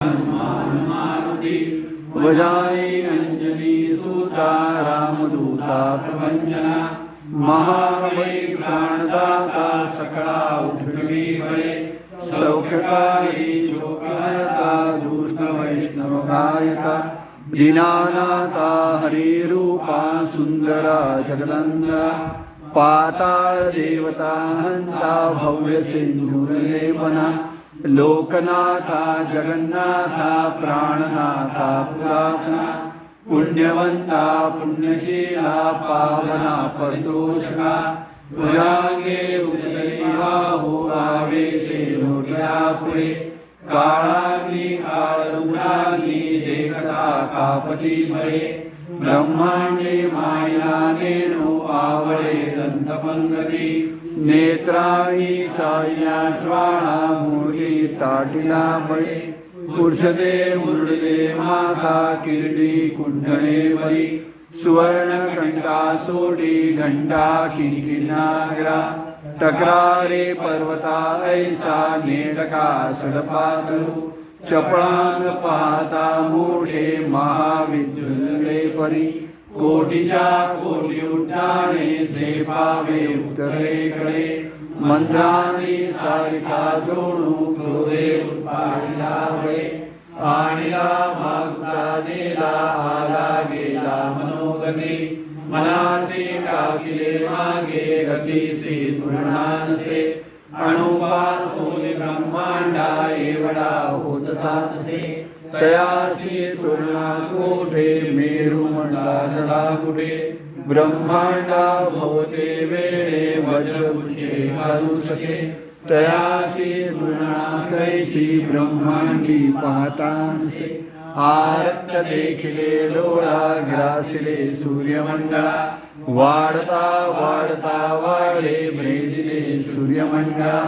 मारुति वजानि अंजनी सुता रामदूता प्रपंचना महावै प्राणदाता सकला उठवी वै सौख्यकारी शोकहर्ता दुष्ट वैष्णव गायका दीनानाथा हरिरूपा सुंदरा जगदंबा पाताळ देवता हंता भव्य सिंधुलेपना लोकनाथा जगन्नाथा प्राणनाथा पुरातना पुण्यवंता पुण्यशीला पावना परदोषा तुझांगे उचलैवा हो आवेशे मोठ्या पुढे काळाग्नी काळमुरानी देखता कापती बळे ब्रह्मांडे मायला नेणू आवळे दंतपंगती नेत्राई साळल्या श्वाळा मुरली ताटिला बळे पुरुषदे मुरडले माथा किरडी कुंडळे बरी सुवर्णकंठा सोडी घंटा किंकिनाग्रा टकरारे पर्वता ऐसा नेडका सडपातळू चपळान पाहता मोठे महाविद्युल्ले परी कोटीच्या कोटी उड्डाणे झेपावे उत्तरेकडे मंत्राणी सारिका द्रोणू क्रोधे उत्पादिला बळे आणला मागता नेला आला गेला मनोगती मनासी काकिले मागे गतीसी तुलनानसे अणुपासून ब्रह्मांडा एवढा होतचा तसे तयासी तुलना कोठे मेरू मंडला गडा कुठे ब्रह्मांडा भवते वेळे वज्रपुषे घालू सके तयासी तुलना कैसी ब्रह्मांडी पाहता नसे आरक्त देखिले डोळा ग्रासिले सूर्यमंडळा वाढता वाढता वाढे भ्रेदिले सूर्यमंडळा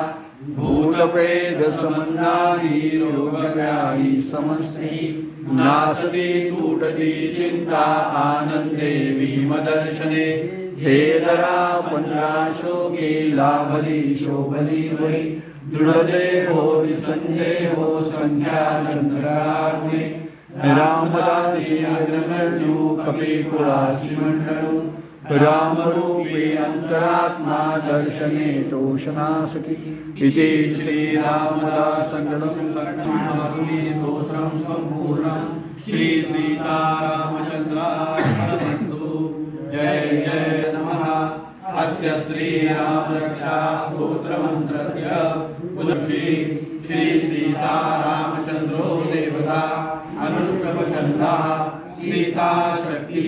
भूतपेद समन्नाही रोगव्याही समस्ती नासदी तुटती चिंता आनंदे भीमदर्शने हे दरा 15 शोके लाभली शोभली बळी दृढदे हो निसंदेहो संख्या चंद्रागुणे रामदासी रमणू कपिकुळासी मंडळू रामरूपे अंतरात्मा दर्शने तोषणासति इति श्री रामदासंगणं स्तोत्रं सम्पूर्णं श्री सीतारामचन्द्रार्पणमस्तु जय जय नमः अस्य श्री रामरक्षा स्तोत्रमन्त्रस्य उद्देश्य श्री सीतारामचन्द्रो देवता अनुष्टभचन्द्रः सीता शक्ति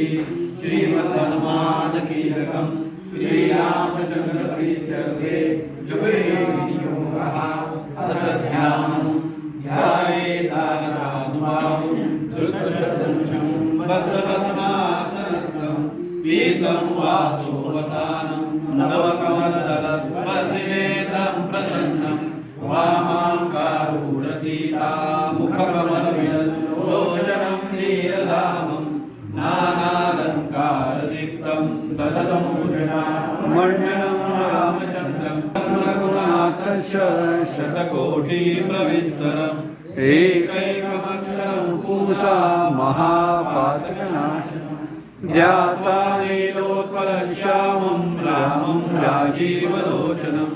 श्रीमद्हनुमान कीलकं श्रीरामचन्द्र प्रीत्यर्थे जपे योगः तद्ध्यानं ध्यायेदानुभावं धृतशतदंशं बद्धपद्मासनस्थं पीतं वासोवसानं नवकमलदलस्पर्धिनेत्रं प्रसन्नं वामां कारूढसीता मुखकमलविलोचनं नीरदामं नानालङ्कारदीप्तं ददतमूर्धनामण्डलं रामचन्द्रं रघुनाथस्य शतकोटिप्रविस्तरम् एकैकवक्त्रं पूषा महापातकनाशनं ध्यातानीलोत्पलश्यामं रामं राजीवलोचनं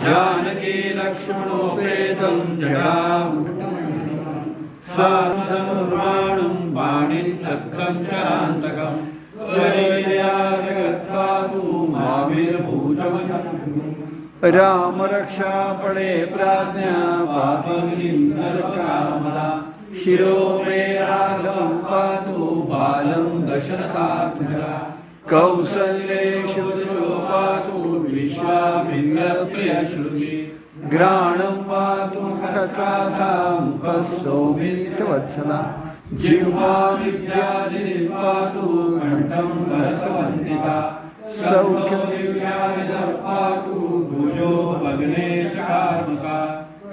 जानकी लक्ष्मणोपेतं जडामुखं साधनुर्बाणं वाणिचक्रं चरान्तकं स्वैर्यागत्वातु माविर्भूतं राम रक्षा पडे प्राज्ञा पातुनी सकामला शिरो मे राघवं पातु बालं दशरथात्मजा कौसल्ये शुभ्रो पातु विश्वामित्रप्रियश्रुति ग्राणं पातु खत्राथा मुखः सौमित्रवत्सला जिह्वा विद्यादि पातु घण्टं भरतवन्दिता सौख्यविव्याज पातु भुजो भग्ने चकारमुका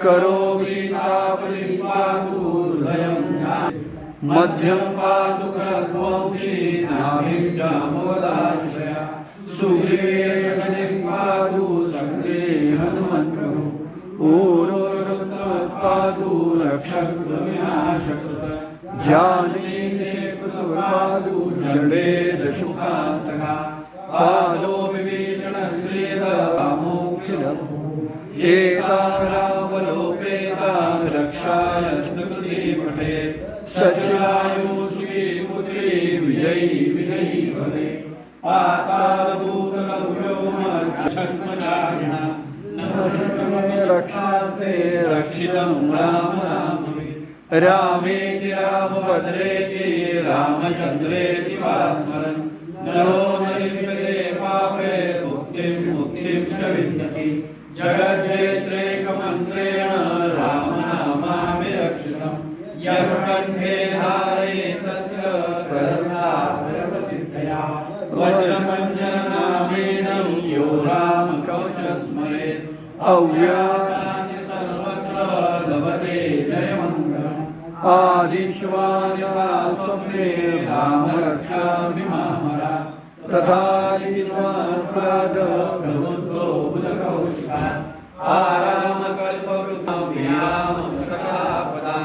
करो सीतापरि पातु हृदयं मध्यं पातु सर्वंशी नाभिजामोदाशया सुग्रीवे श्री पातु संगे हनुमन्तो ओरोरत्पातु रक्षक विनाश जानकी शेखरपादु जडे दशमुखातका पादो विभीषणेदमोखिलभू एता रामलोपेता रक्षाय स्मृति पठे सच्चिदायु सुखी पुत्री विजयी विजयी भवे पातालभूतलभ्योमच्छन्मचारिणा रक्षास्ते रक्षितं राम राम रामेति रामभद्रेति रामचन्द्रेति वा स्मरन् नरो नलिप्यते पापे मुक्तिं मुक्तिं च विन्दति जगज्जेत्रेकमन्त्रेण रामनामाभिरक्षितं यः कण्ठे धारयेत् तस्य सहसा सर्वसिद्धया वज्रमञ्जननामेन यो रामकवचं स्मरेत् अव्याहति सर्वत्र लभते जयमङ्गलम् आदिश्वाया स्वप्ने रामरक्षा विमामरा तथा लीलाप्रदो बुधकौशिका आरामकल्पवृतं विरामं सकलापदा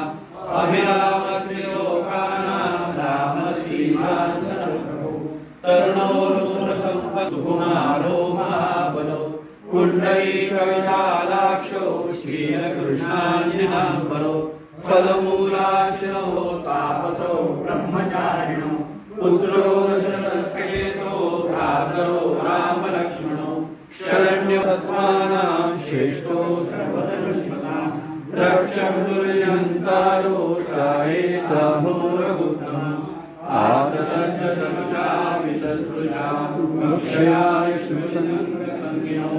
अभिरामस्त्रिलोकानां रामश्रीरामसुप्रभो तरुणोरुसुरसम्पत्सुकुमारो महाबलो कुण्डलीशविशालाक्षो श्रीकृष्णाञ्जनाम्बरो फलमूलाशिनो तापसो ब्रह्मचारिणो पुत्रो जनस्केतो भ्रातरो रामलक्ष्मणो शरण्यसत्त्वानां श्रेष्ठो सर्वधनुष्मतां रक्षन्तुर्यन्तारो त्रायेताहो रघुत्तमः आदसज्जतनुषा विशस्पृशा मोक्षयाय सुसंगसंगिनो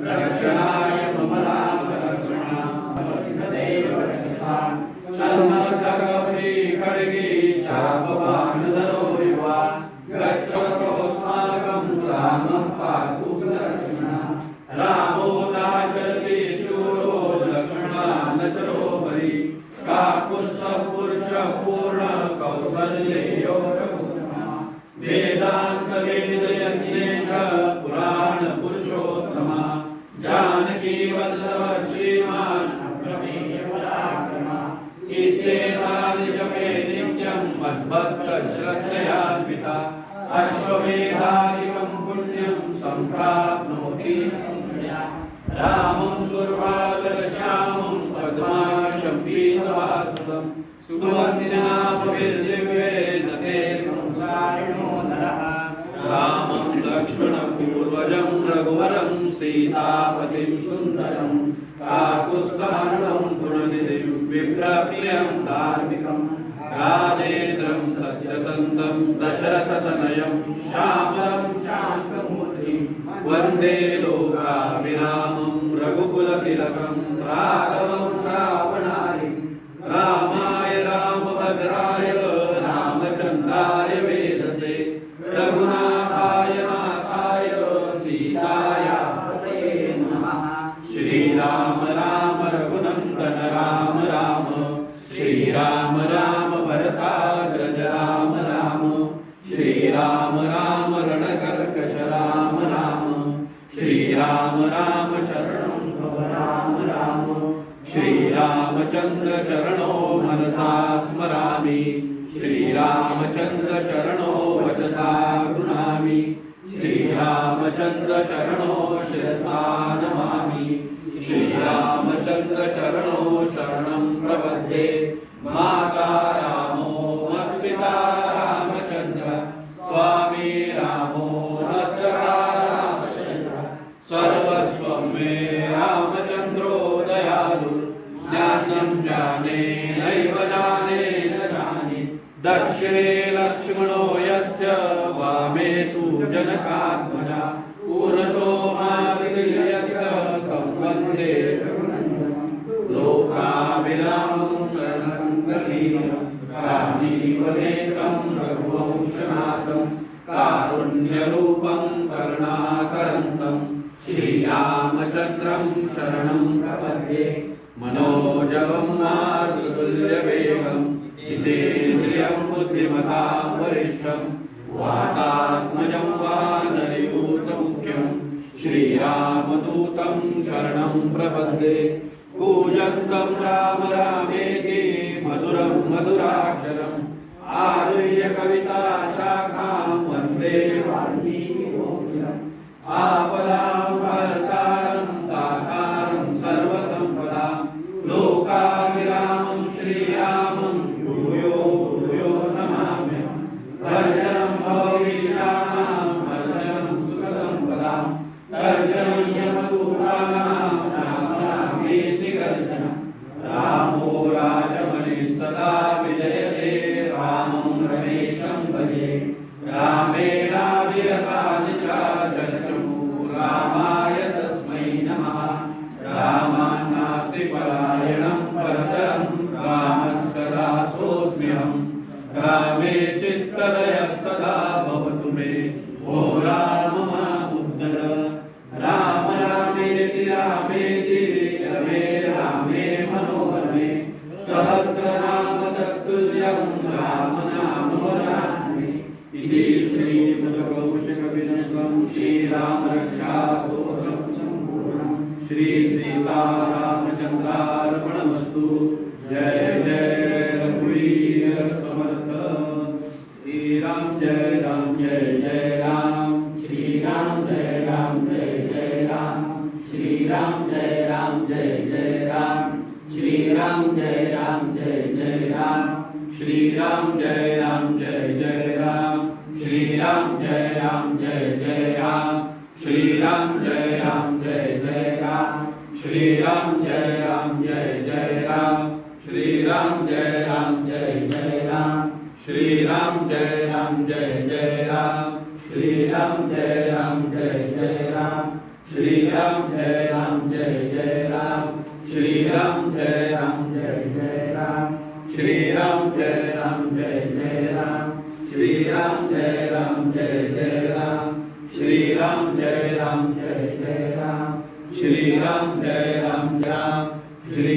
रक्षणाय मम रामलक्ष्मणा सदैव रक्षताम् संशकपि खड्गे चापवानधरो विवा गच्छतोऽस्माकं रामः पातु सरक्षणा रामो दाशरथि शूरो लक्ष्मणा नचरो हरि काकुत्स्थपुरुषः पूर्ण कौसल्यो रघुत्तमः वेदान्तवेदयज्ञेश पुराणपुरुषोत्तमः जानकी वल्लभ श्रीमान् अप्रमेय पराक्रमः इत्येतानि जपे नित्यं मद्भक्तश्रद्धयान्विता अश्वमेधादिकं पुण्यं सम्प्राप्नोति संशया रामं दुर्वादरश्यामं पद्माक्षं पीतवासुदं सुवन्दिनामभिर्दिव्येन ते संसारिणो नरः रामं लक्ष्मणपूर्वजं रघुवरं सीतापतिं सुन्दरं काकुत्स्थानं गुणनिधिं विप्रियं धार्मिकं राजेन्द्रं सत्यसन्तं दशरथतनयं श्यामलं शान्तमूर्तिं वन्दे लोकाभिरामं रघुकुलतिलकं राघवं रावणारिं रामाय रामभद्राय रामचन्द्राय वेदसे रघुनाथाय नाथाय सीताया पतये नमः श्रीराम राम रघुनन्दन राम राम श्रीराम राम भरताग्रज राम राम श्रीराम राम रणकर्कश राम राम श्रीराम राम शरणं भव राम राम श्रीरामचन्द्र चरणो मनसा स्मरामि श्रीरामचन्द्र चरणो वचसा गृह्णामि श्रीरामचन्द्र चरणो शिरसा नमामि श्रीरामचन्द्र चरणो शरणं प्रपद्ये माता रामो मत्पिता रामचन्द्र स्वामी रामो नष्टः रामचन्द्र सर्वस्वं मे रामचन्द्रो दयालु ज्ञानं जाने नैव जाने न जाने दक्षिणे लक्ष्मणो यस्य वामे तु जनकात्मजा पूर्णतो मार्गयस्य तं वन्दे लोकाभिरामं रणरङ्गलीलं राजीवनेकं रघुवंशनाथं कारुण्यरूपं करुणाकरन्तं श्रीरामचन्द्रं शरणं प्रपद्ये मनोजवं मारुततुल्यवेगं जितेन्द्रियं बुद्धिमतां वरिष्ठं वातात्मजं वानरयूथमुख्यं श्रीरामदूतं शरणं प्रपद्ये कूजन्तं राम रामेति मधुरं मधुराक्षरम् आरुह्य कविता शाखां वन्दे वाल्मीकिकोकिलम् आपदां हर्तारं दातारं सर्वसम्पदां लोकाभिरामं श्रीरामं भूयो भूयो नमाम्यहम् तर्जनं भववीर्याणां तर्जनं सुखसम्पदां तर्जनं यमदूतानां राम रामेति गर्जनं रामो राजमणिः सदा विजयते रामं रमेशं भजे रामेणाभिरता निशाचरचमू रामाय तस्मै नमः रामान्नास्ति परायणं परतरं रामः सदा सोऽस्म्यहम् रामे चित्तलयः सदा भवतु मे ओ राम मामुद्धर राम रामेति रामेति रमे रामे मनोरमे सहस्रनाम तत्तुल्यं राम नाम वरानने इति श्रीमद्कौशिकविनयं श्रीरामरक्षास्तोत्रं सम्पूर्णं श्रीसीतारामचन्द्रार्पणमस्तु जय जय रघुवीर समर्थ श्रीराम जय राम जय जय राम श्रीराम जय राम जय जय राम श्रीराम जय राम जय जय राम श्रीराम जय राम जय जय राम श्रीराम जय राम जय जय राम श्रीराम जय राम जय जय राम श्रीराम जय राम जय जय राम श्रीराम जय राम जय जय राम श्रीराम जय राम जय जय राम श्रीराम जय राम जय जय राम श्रीराम जय राम जय जय राम श्रीराम जय राम जय जय राम श्रीराम जय राम जय जय राम श्रीराम जय राम जय जय राम श्रीराम जय राम जय जय राम श्रीराम जय राम जय जय राम श्रीराम जय राम राम श्री